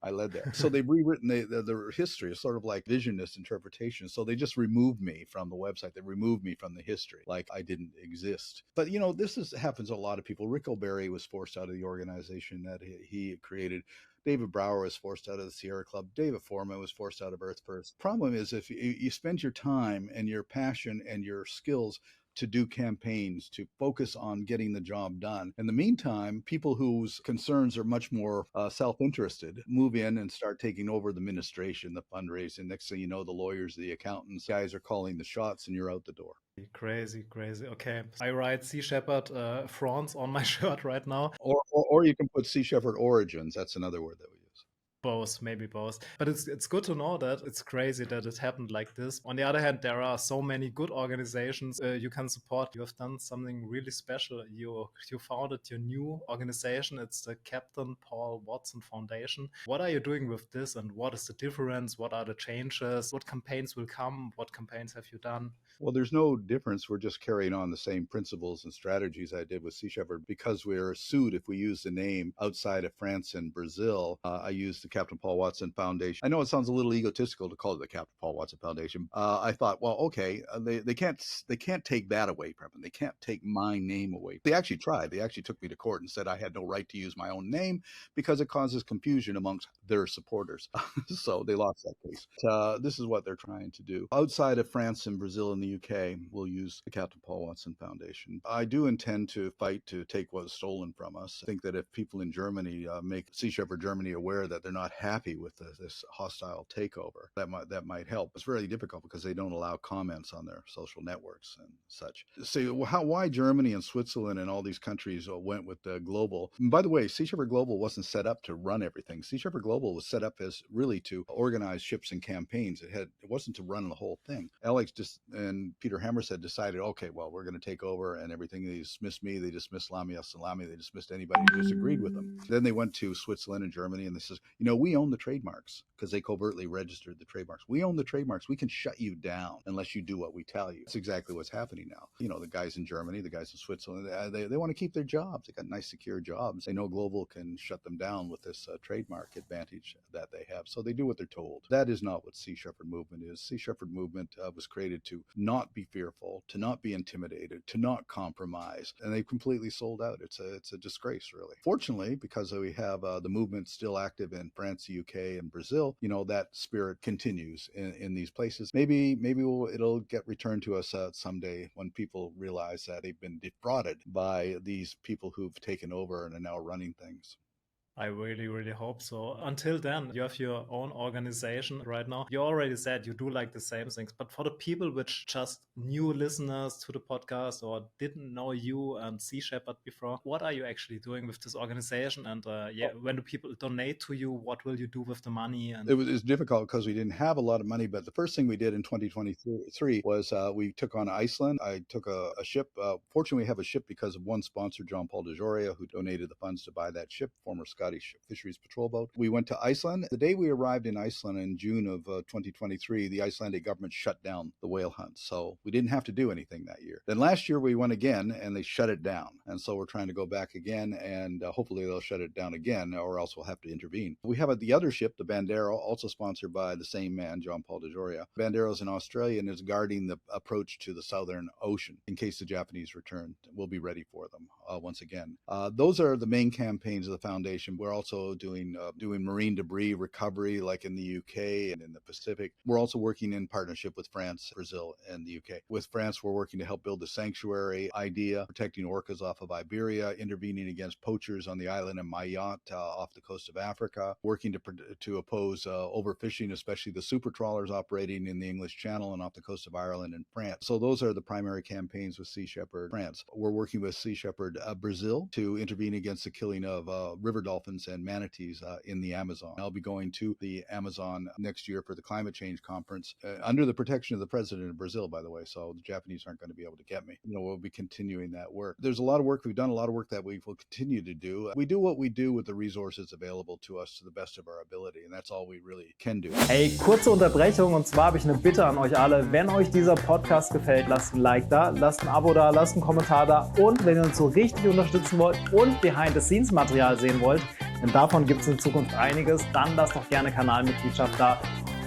I led that. So they've rewritten the history. It's sort of like visionist interpretation. So they just removed me from the website. They removed me from the history, like I didn't exist. But this happens to a lot of people. Rick O'Barry was forced out of the organization that he created. David Brower was forced out of the Sierra Club. David Foreman was forced out of Earth First. Problem is, if you spend your time and your passion and your skills to do campaigns, to focus on getting the job done. In the meantime, people whose concerns are much more self-interested move in and start taking over the administration, the fundraising. Next thing you know, the lawyers, the accountants, guys are calling the shots and you're out the door. Crazy. Okay. I write Sea Shepherd France on my shirt right now. Or you can put Sea Shepherd Origins. That's another word that we use. Both, maybe both. But it's good to know that. It's crazy that it happened like this. On the other hand, there are so many good organizations you can support. You have done something really special. You founded your new organization. It's the Captain Paul Watson Foundation. What are you doing with this, and what is the difference? What are the changes? What campaigns will come? What campaigns have you done? Well, there's no difference. We're just carrying on the same principles and strategies I did with Sea Shepherd. Because we're sued if we use the name outside of France and Brazil, I use the Captain Paul Watson Foundation. I know it sounds a little egotistical to call it the Captain Paul Watson Foundation. I thought, well, okay, they can't take that away from me. They can't take my name away. They actually tried. They actually took me to court and said I had no right to use my own name because it causes confusion amongst their supporters. So they lost that case. This is what they're trying to do. Outside of France and Brazil and the UK, we'll use the Captain Paul Watson Foundation. I do intend to fight to take what was stolen from us. I think that if people in Germany make Sea Shepherd Germany aware that they're not happy with this hostile takeover, that might help. It's very difficult because they don't allow comments on their social networks and such. So why Germany and Switzerland and all these countries went with Global. And by the way, Sea Shepherd Global wasn't set up to run everything. Sea Shepherd Global was set up as really to organize ships and campaigns. It wasn't to run the whole thing. Alex and Peter Hammerstedt decided, okay, well, we're going to take over and everything. They dismissed me. They dismissed Lamia Salami. They dismissed anybody who disagreed with them. Then they went to Switzerland and Germany and they says, we own the trademarks because they covertly registered the trademarks. We own the trademarks. We can shut you down unless you do what we tell you. That's exactly what's happening now. The guys in Germany, the guys in Switzerland, they want to keep their jobs. They got nice, secure jobs. They know Global can shut them down with this trademark advantage that they have. So they do what they're told. That is not what Sea Shepherd Movement is. Sea Shepherd Movement was created to not be fearful, to not be intimidated, to not compromise. And they've completely sold out. It's a disgrace, really. Fortunately, because we have the movement still active in France, the UK, and Brazil, that spirit continues in these places. Maybe it'll get returned to us someday when people realize that they've been defrauded by these people who've taken over and are now running things. I really, really hope so. Until then, you have your own organization right now. You already said you do like the same things, but for the people which just new listeners to the podcast or didn't know you and Sea Shepherd before, what are you actually doing with this organization? And when do people donate to you, what will you do with the money? And it was difficult because we didn't have a lot of money, but the first thing we did in 2023 was we took on Iceland. I took a ship. Fortunately, we have a ship because of one sponsor, John Paul de Joria, who donated the funds to buy that ship, former Scottish Fisheries Patrol boat. We went to Iceland. The day we arrived in Iceland in June of 2023, the Icelandic government shut down the whale hunt. So we didn't have to do anything that year. Then last year we went again and they shut it down. And so we're trying to go back again and hopefully they'll shut it down again or else we'll have to intervene. We have the other ship, the Bandero, also sponsored by the same man, John Paul de Joria. Bandero's in Australia and is guarding the approach to the Southern Ocean in case the Japanese return. We'll be ready for them once again. Those are the main campaigns of the foundation. We're also doing marine debris recovery like in the UK and in the Pacific. We're also working in partnership with France, Brazil, and the UK. With France, we're working to help build the sanctuary idea, protecting orcas off of Iberia, intervening against poachers on the island of Mayotte off the coast of Africa, working to oppose overfishing, especially the super trawlers operating in the English Channel and off the coast of Ireland and France. So those are the primary campaigns with Sea Shepherd France. We're working with Sea Shepherd Brazil to intervene against the killing of river dolphins and manatees in the Amazon. I'll be going to the Amazon next year for the climate change conference under the protection of the president of Brazil, by the way, so the Japanese aren't going to be able to get me. We'll be continuing that work. There's a lot of work we've done, a lot of work that we will continue to do. We do what we do with the resources available to us to the best of our ability, and that's all we really can do. Hey, kurze Unterbrechung, und zwar habe ich eine Bitte an euch alle. Wenn euch dieser Podcast gefällt, lasst ein Like da, lasst ein Abo da, lasst einen Kommentar da und wenn ihr uns so richtig unterstützen wollt und Behind-the-Scenes-Material sehen wollt, denn davon gibt es in Zukunft einiges, dann lasst doch gerne Kanalmitgliedschaft da.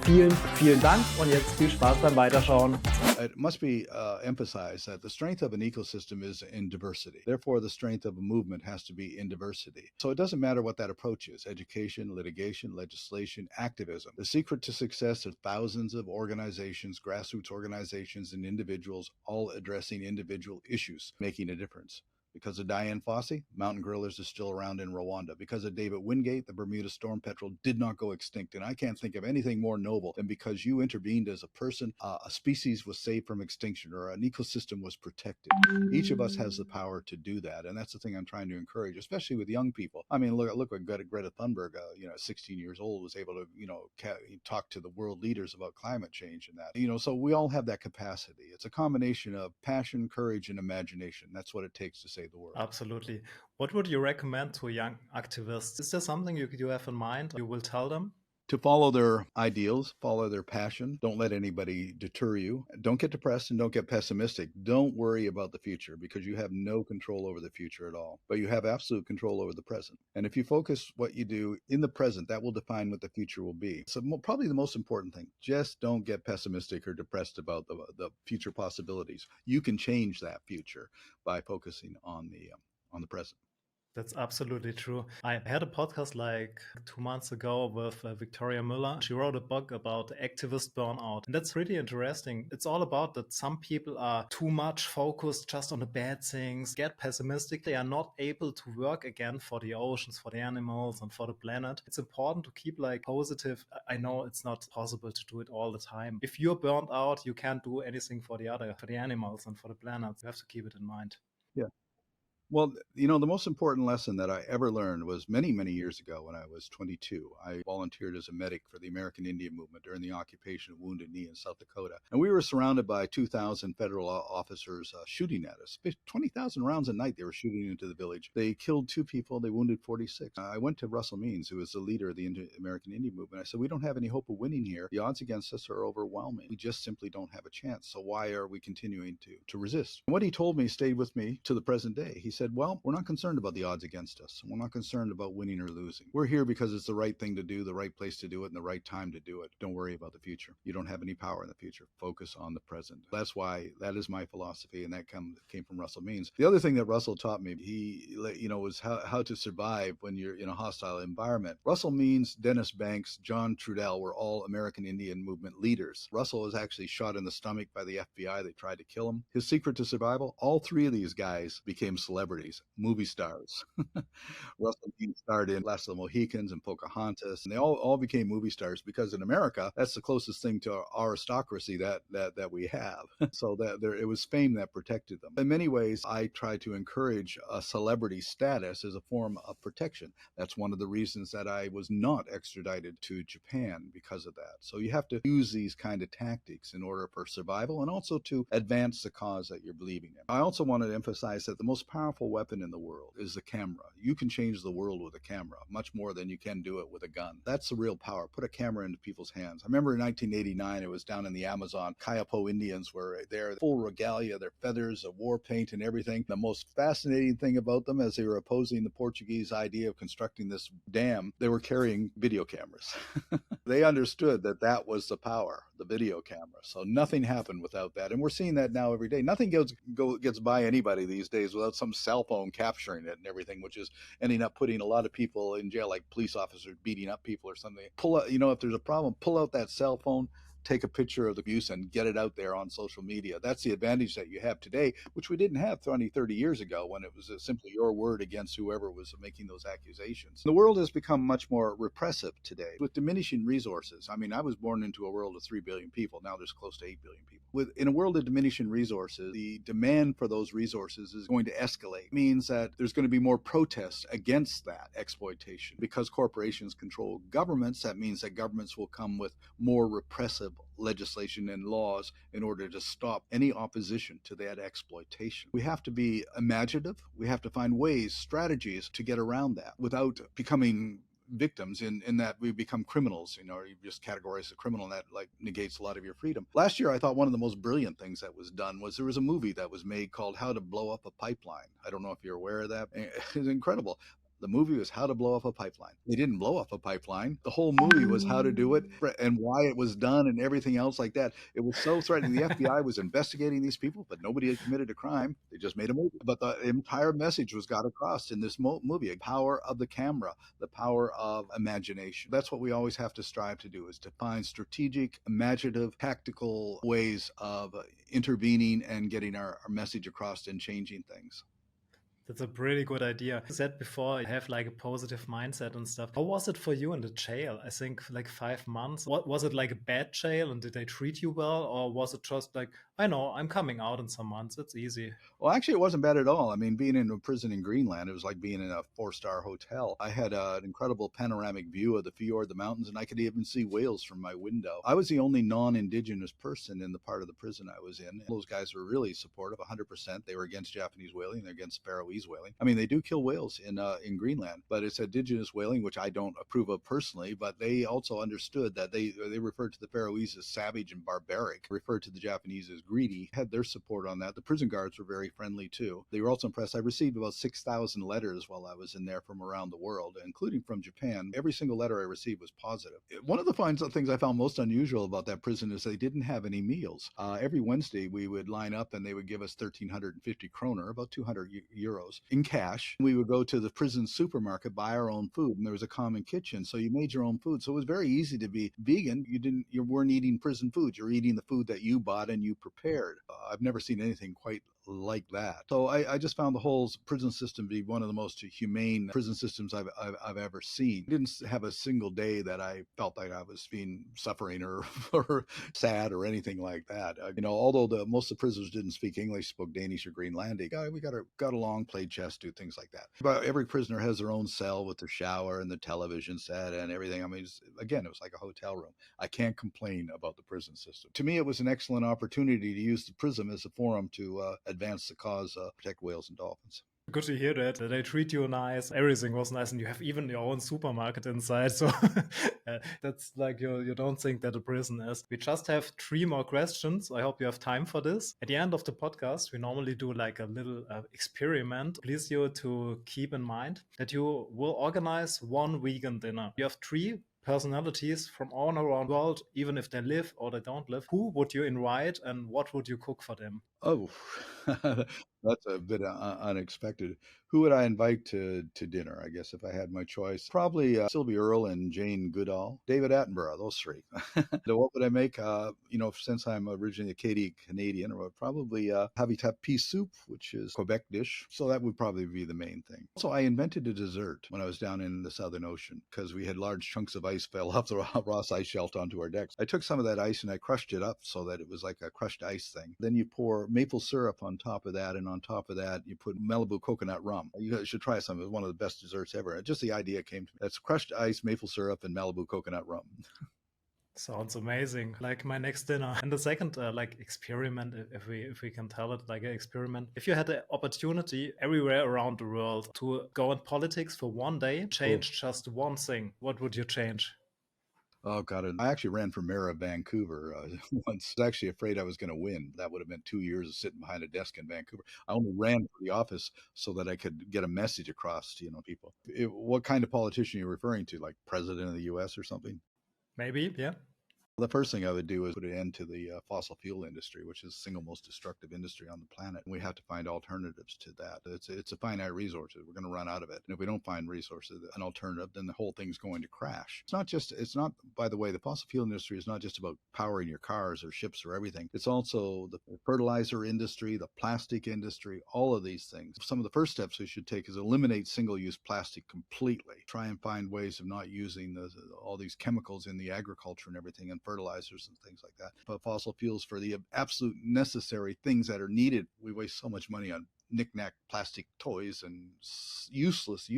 Vielen, vielen Dank und jetzt viel Spaß beim Weiterschauen. It must be emphasized that the strength of an ecosystem is in diversity. Therefore, the strength of a movement has to be in diversity. So it doesn't matter what that approach is, education, litigation, legislation, activism. The secret to success is thousands of organizations, grassroots organizations, and individuals all addressing individual issues, making a difference. Because of Diane Fossey, mountain gorillas are still around in Rwanda. Because of David Wingate, the Bermuda storm petrel did not go extinct. And I can't think of anything more noble than because you intervened as a person, a species was saved from extinction or an ecosystem was protected. Each of us has the power to do that. And that's the thing I'm trying to encourage, especially with young people. I mean, look what Greta Thunberg, 16 years old, was able to, talk to the world leaders about climate change and that. So we all have that capacity. It's a combination of passion, courage, and imagination. That's what it takes to save the world. Absolutely. What would you recommend to young activists? Is there something you have in mind you will tell them? to follow their ideals, follow their passion. Don't let anybody deter you. Don't get depressed and don't get pessimistic. Don't worry about the future because you have no control over the future at all, but you have absolute control over the present. And if you focus what you do in the present, that will define what the future will be. So probably the most important thing, just don't get pessimistic or depressed about the future possibilities. You can change that future by focusing on the present. That's absolutely true. I had a podcast like 2 months ago with Victoria Müller. She wrote a book about activist burnout. And that's really interesting. It's all about that some people are too much focused just on the bad things, get pessimistic. They are not able to work again for the oceans, for the animals, and for the planet. It's important to keep like positive. I know it's not possible to do it all the time. If you're burnt out, you can't do anything for the animals and for the planet. You have to keep it in mind. Yeah. Well, the most important lesson that I ever learned was many, many years ago when I was 22. I volunteered as a medic for the American Indian Movement during the occupation of Wounded Knee in South Dakota. And we were surrounded by 2,000 federal officers shooting at us. 20,000 rounds a night they were shooting into the village. They killed 2 people. They wounded 46. I went to Russell Means, who was the leader of the American Indian Movement. I said, we don't have any hope of winning here. The odds against us are overwhelming. We just simply don't have a chance. So why are we continuing to resist? And what he told me stayed with me to the present day. He said, well, we're not concerned about the odds against us. We're not concerned about winning or losing. We're here because it's the right thing to do, the right place to do it, and the right time to do it. Don't worry about the future. You don't have any power in the future. Focus on the present. That's why that is my philosophy, and that came from Russell Means. The other thing that Russell taught me, was how to survive when you're in a hostile environment. Russell Means, Dennis Banks, John Trudell were all American Indian Movement leaders. Russell was actually shot in the stomach by the FBI. They tried to kill him. His secret to survival, all 3 of these guys became celebrities. Movie stars. Russell Means starred in Last of the Mohicans and Pocahontas, and they all became movie stars because in America, that's the closest thing to aristocracy that we have. So that it was fame that protected them. In many ways, I try to encourage a celebrity status as a form of protection. That's one of the reasons that I was not extradited to Japan because of that. So you have to use these kind of tactics in order for survival and also to advance the cause that you're believing in. I also want to emphasize that the most powerful weapon in the world is the camera. You can change the world with a camera much more than you can do it with a gun. That's the real power. Put a camera into people's hands. I remember in 1989, it was down in the Amazon. Kayapo Indians were there, full regalia, their feathers, a war paint and everything. The most fascinating thing about them, as they were opposing the Portuguese idea of constructing this dam, they were carrying video cameras. They understood that was the power, the video camera. So nothing happened without that. And we're seeing that now every day. Nothing gets by anybody these days without some cell phone capturing it and everything, which is ending up putting a lot of people in jail, like police officers beating up people or something. Pull out, if there's a problem, pull out that cell phone, take a picture of the abuse and get it out there on social media. That's the advantage that you have today, which we didn't have 20, 30 years ago when it was simply your word against whoever was making those accusations. The world has become much more repressive today with diminishing resources. I mean, I was born into a world of 3 billion people. Now there's close to 8 billion people. In a world of diminishing resources, the demand for those resources is going to escalate. It means that there's going to be more protests against that exploitation. Because corporations control governments, that means that governments will come with more repressive legislation and laws in order to stop any opposition to that exploitation. We have to be imaginative. We have to find ways, strategies to get around that without becoming victims in that we become criminals. You just categorize a criminal and that like negates a lot of your freedom. Last year, I thought one of the most brilliant things that was done was there was a movie that was made called How to Blow Up a Pipeline. I don't know if you're aware of that. It's incredible. The movie was How to Blow Up a Pipeline. They didn't blow up a pipeline. The whole movie was how to do it and why it was done and everything else like that. It was so threatening. The FBI was investigating these people, but nobody had committed a crime. They just made a movie. But the entire message was got across in this movie. The power of the camera, the power of imagination. That's what we always have to strive to do, is to find strategic, imaginative, tactical ways of intervening and getting our message across and changing things. That's a pretty good idea. You said before, you have like a positive mindset and stuff. How was it for you in the jail? I think like 5 months. What was it, like a bad jail, and did they treat you well? Or was it just like, I know, I'm coming out in some months, it's easy? Well, actually, it wasn't bad at all. I mean, being in a prison in Greenland, it was like being in a 4-star hotel. I had an incredible panoramic view of the fjord, the mountains, and I could even see whales from my window. I was the only non-indigenous person in the part of the prison I was in. Those guys were really supportive, 100%. They were against Japanese whaling, they're against Faroese Faroese whaling. I mean, they do kill whales in Greenland, but it's indigenous whaling, which I don't approve of personally. But they also understood that they referred to the Faroese as savage and barbaric, referred to the Japanese as greedy, had their support on that. The prison guards were very friendly too. They were also impressed. I received about 6,000 letters while I was in there from around the world, including from Japan. Every single letter I received was positive. One of the things I found most unusual about that prison is they didn't have any meals. Every Wednesday we would line up and they would give us 1,350 kroner, about 200 euros in cash. We would go to the prison supermarket, buy our own food, and there was a common kitchen, so you made your own food. So it was very easy to be vegan. You weren't eating prison food. You're eating the food that you bought and you prepared. I've never seen anything quite like that. So I just found the whole prison system to be one of the most humane prison systems I've ever seen. I didn't have a single day that I felt like I was being suffering or sad or anything like that. Although most of the prisoners didn't speak English, spoke Danish or Greenlandic, we got along, played chess, do things like that. But every prisoner has their own cell with their shower and the television set and everything. I mean, it was like a hotel room. I can't complain about the prison system. To me, it was an excellent opportunity to use the prison as a forum to advance the cause, protect whales and dolphins. Good to hear that they treat you nice. Everything was nice, and you have even your own supermarket inside. So that's like you don't think that a prison is. We just have 3 more questions. I hope you have time for this. At the end of the podcast, we normally do like a little experiment. Please you to keep in mind that you will organize one vegan dinner. You have 3 personalities from all around the world, even if they live or they don't live. Who would you invite and what would you cook for them? Oh, that's a bit unexpected. Who would I invite to dinner? I guess if I had my choice, probably Sylvie Earle and Jane Goodall, David Attenborough, those 3. What would I make? Since I'm originally a Canadian, I would probably habitat pea soup, which is Quebec dish. So that would probably be the main thing. Also, I invented a dessert when I was down in the Southern Ocean because we had large chunks of ice fell off the Ross Ice Shelf onto our decks. I took some of that ice and I crushed it up so that it was like a crushed ice thing. Then you pour maple syrup on top of that, and on top of that you put Malibu coconut rum. You should try some. It's one of the best desserts ever. Just the idea came to me. That's crushed ice, maple syrup, and Malibu coconut rum. Sounds amazing. Like my next dinner. And the second experiment, if we can tell it like an experiment. If you had the opportunity everywhere around the world to go in politics for one day, change just one thing, what would you change? Oh, God. I actually ran for mayor of Vancouver once. I was actually afraid I was going to win. That would have been 2 years of sitting behind a desk in Vancouver. I only ran for the office so that I could get a message across to, people. What kind of politician are you referring to? Like president of the U.S. or something? Maybe, yeah. The first thing I would do is put an end to the fossil fuel industry, which is the single most destructive industry on the planet. We have to find alternatives to that. It's a finite resource. We're going to run out of it. And if we don't find resources, an alternative, then the whole thing's going to crash. By the way, the fossil fuel industry is not just about powering your cars or ships or everything. It's also the fertilizer industry, the plastic industry, all of these things. Some of the first steps we should take is eliminate single-use plastic completely. Try and find ways of not using all these chemicals in the agriculture and everything, and fertilizers and things like that. But fossil fuels for the absolute necessary things that are needed. We waste so much money on knick-knack plastic toys and useless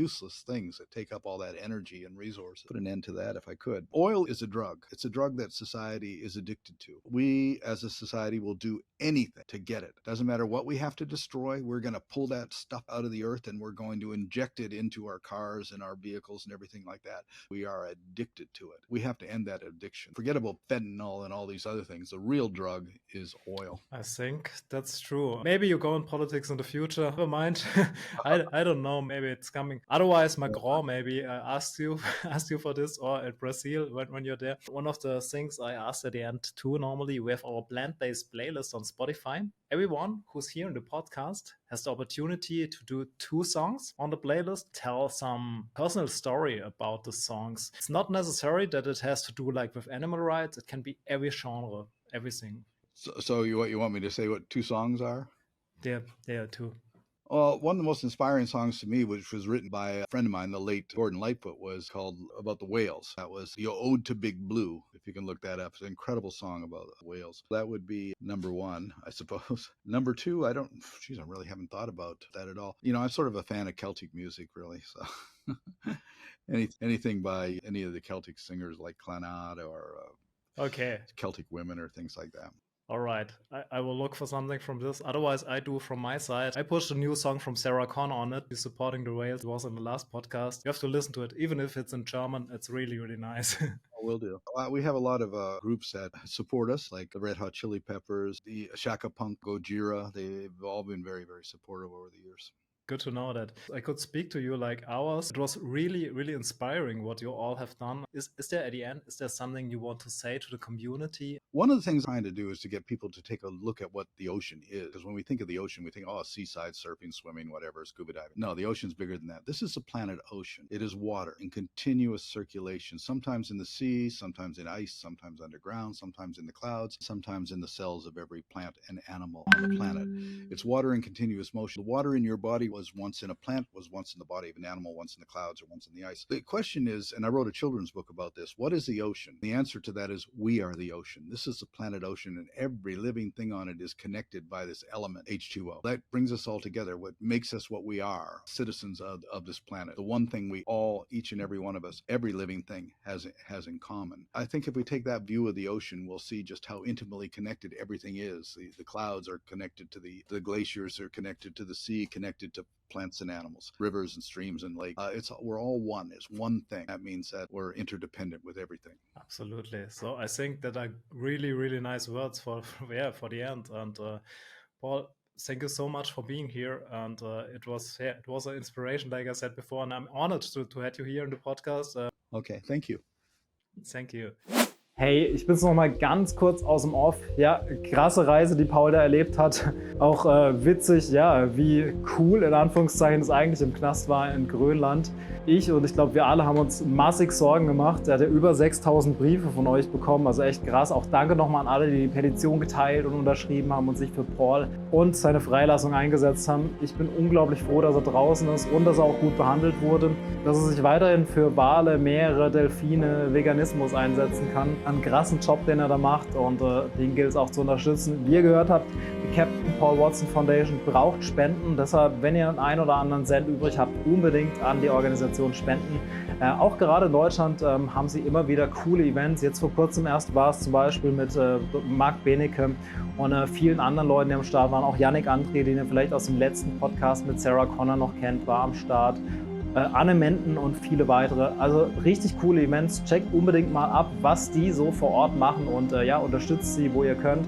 things that take up all that energy and resources. Put an end to that if I could. Oil is a drug. It's a drug that society is addicted to. We as a society will do anything to get it. Doesn't matter what we have to destroy. We're going to pull that stuff out of the earth and we're going to inject it into our cars and our vehicles and everything like that. We are addicted to it. We have to end that addiction. Forget about fentanyl and all these other things. The real drug is oil. I think that's true. Maybe you go in politics in the future. Never mind. I don't know. Maybe it's coming. Otherwise, Macron maybe asked you for this, or in Brazil when you're there. One of the things I asked at the end too. Normally, we have our plant-based playlist on Spotify. Everyone who's here in the podcast has the opportunity to do 2 songs on the playlist. Tell some personal story about the songs. It's not necessary that it has to do like with animal rights. It can be every genre, everything. So you want me to say what 2 songs are? Yeah, 2. Well, one of the most inspiring songs to me, which was written by a friend of mine, the late Gordon Lightfoot, was called About the Whales. That was the Ode to Big Blue, if you can look that up. It's an incredible song about whales. That would be number 1, I suppose. Number 2, I really haven't thought about that at all. I'm sort of a fan of Celtic music, really. So anything by any of the Celtic singers like Clannad or okay, Celtic Women or things like that. All right, I will look for something from this. Otherwise, I do from my side. I pushed a new song from Sarah Connor on it. She's supporting the whales. It was in the last podcast. You have to listen to it. Even if it's in German, it's really, really nice. Will do. We have a lot of groups that support us, like the Red Hot Chili Peppers, the Shaka Punk, Gojira. They've all been very, very supportive over the years. Good to know that. I could speak to you like hours. It was really, really inspiring what you all have done. Is there at the end, is there something you want to say to the community? One of the things I'm trying to do is to get people to take a look at what the ocean is. Because when we think of the ocean, we think, oh, seaside, surfing, swimming, whatever, scuba diving. No, the ocean's bigger than that. This is the planet ocean. It is water in continuous circulation, sometimes in the sea, sometimes in ice, sometimes underground, sometimes in the clouds, sometimes in the cells of every plant and animal on the planet. It's water in continuous motion. The water in your body was once in a plant, was once in the body of an animal, once in the clouds, or once in the ice. The question is, and I wrote a children's book about this, what is the ocean? The answer to that is we are the ocean. This is the planet ocean, and every living thing on it is connected by this element, H2O. That brings us all together, what makes us what we are, citizens of this planet. The one thing we all, each and every one of us, every living thing has in common. I think if we take that view of the ocean, we'll see just how intimately connected everything is. The clouds are connected to the glaciers are connected to the sea, connected to plants and animals, rivers and streams and lakes. We're all one. It's one thing. That means that we're interdependent with everything. Absolutely. So I think that are really, really nice words for the end. And Paul, thank you so much for being here. And it was an inspiration, like I said before, and I'm honored to have you here in the podcast. Okay, thank you. Thank you. Hey, ich bin's noch mal ganz kurz aus dem Off. Ja, krasse Reise, die Paul da erlebt hat. Auch witzig, ja, wie cool in Anführungszeichen es eigentlich im Knast war in Grönland. Ich glaube, wir alle haben uns massig Sorgen gemacht. Er hat ja über 6000 Briefe von euch bekommen, also echt krass. Auch danke nochmal an alle, die die Petition geteilt und unterschrieben haben und sich für Paul und seine Freilassung eingesetzt haben. Ich bin unglaublich froh, dass er draußen ist und dass er auch gut behandelt wurde. Dass er sich weiterhin für Wale, Meere, Delfine, Veganismus einsetzen kann. Einen krassen Job, den er da macht, und den gilt es auch zu unterstützen. Wie ihr gehört habt, die Captain Paul Watson Foundation braucht Spenden. Deshalb, wenn ihr einen oder anderen Cent übrig habt, unbedingt an die Organisation spenden. Auch gerade in Deutschland haben sie immer wieder coole Events. Jetzt vor kurzem erst war es zum Beispiel mit Marc Benecke und vielen anderen Leuten, die am Start waren. Auch Yannick André, den ihr vielleicht aus dem letzten Podcast mit Sarah Connor noch kennt, war am Start. Anne Menden und viele weitere. Also richtig coole Events. Checkt unbedingt mal ab, was die so vor Ort machen, und unterstützt sie, wo ihr könnt.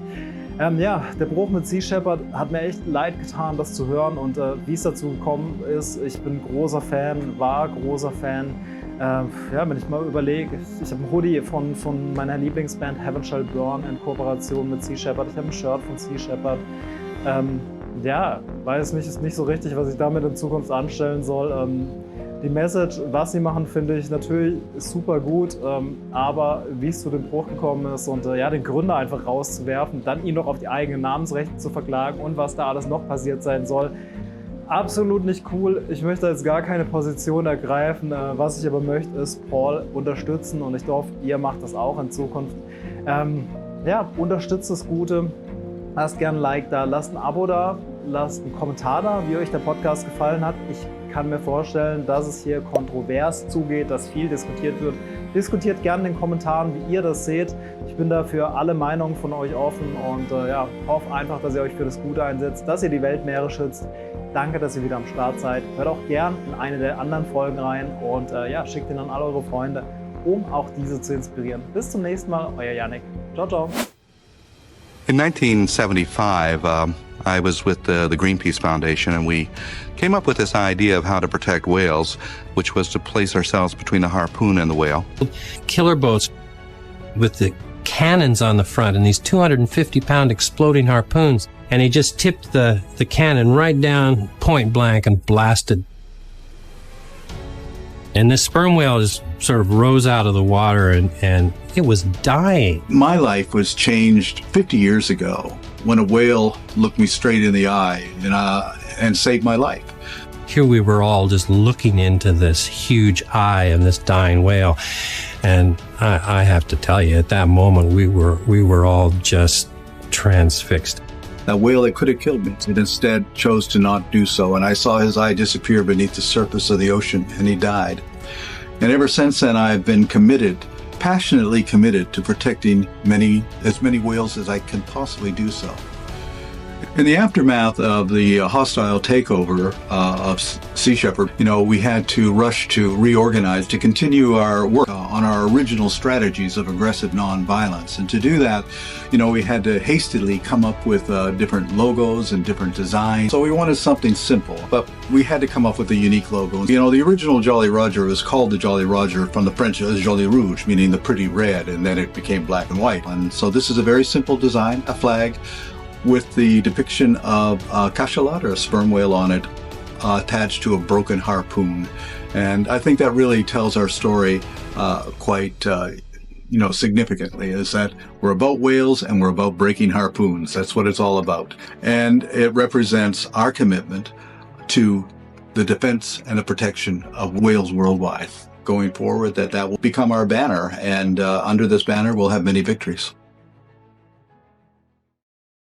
Der Bruch mit Sea Shepherd hat mir echt leid getan, das zu hören, und wie es dazu gekommen ist. Ich bin großer Fan, war großer Fan. Wenn ich mal überlege, ich habe ein Hoodie von meiner Lieblingsband Heaven Shall Burn in Kooperation mit Sea Shepherd. Ich habe ein Shirt von Sea Shepherd. Weiß nicht, ist nicht so richtig, was ich damit in Zukunft anstellen soll. Die Message, was sie machen, finde ich natürlich super gut, aber wie es zu dem Bruch gekommen ist und den Gründer einfach rauszuwerfen, dann ihn noch auf die eigenen Namensrechte zu verklagen und was da alles noch passiert sein soll, absolut nicht cool. Ich möchte jetzt gar keine Position ergreifen. Was ich aber möchte, ist Paul unterstützen, und ich hoffe, ihr macht das auch in Zukunft. Unterstützt das Gute. Lasst gerne ein Like da, lasst ein Abo da, lasst einen Kommentar da, wie euch der Podcast gefallen hat. Ich kann mir vorstellen, dass es hier kontrovers zugeht, dass viel diskutiert wird. Diskutiert gerne in den Kommentaren, wie ihr das seht. Ich bin da für alle Meinungen von euch offen und hoffe einfach, dass ihr euch für das Gute einsetzt, dass ihr die Weltmeere schützt. Danke, dass ihr wieder am Start seid. Hört auch gern in eine der anderen Folgen rein und schickt ihn an all eure Freunde, um auch diese zu inspirieren. Bis zum nächsten Mal, euer Yannick. Ciao, ciao. In 1975, I was with the Greenpeace Foundation, and we came up with this idea of how to protect whales, which was to place ourselves between the harpoon and the whale. Killer boats with the cannons on the front and these 250-pound exploding harpoons, and he just tipped the cannon right down point blank and blasted. And this sperm whale just sort of rose out of the water and it was dying. My life was changed 50 years ago when a whale looked me straight in the eye and saved my life. Here we were all just looking into this huge eye of this dying whale. And I have to tell you, at that moment, we were all just transfixed. That whale that could have killed me, it instead chose to not do so, and I saw his eye disappear beneath the surface of the ocean, and he died. And ever since then, I've been committed passionately committed to protecting as many whales as I can possibly do so. In the aftermath of the hostile takeover of Sea Shepherd, we had to rush to reorganize to continue our work on our original strategies of aggressive nonviolence. And to do that, we had to hastily come up with different logos and different designs. So we wanted something simple, but we had to come up with a unique logo. The original Jolly Roger was called the Jolly Roger from the French Joli Rouge, meaning the pretty red, and then it became black and white. And so this is a very simple design, a flag with the depiction of a cachalot, or a sperm whale, on it, attached to a broken harpoon. And I think that really tells our story quite significantly, is that we're about whales and we're about breaking harpoons. That's what it's all about. And it represents our commitment to the defense and the protection of whales worldwide. Going forward, that will become our banner, and under this banner we'll have many victories.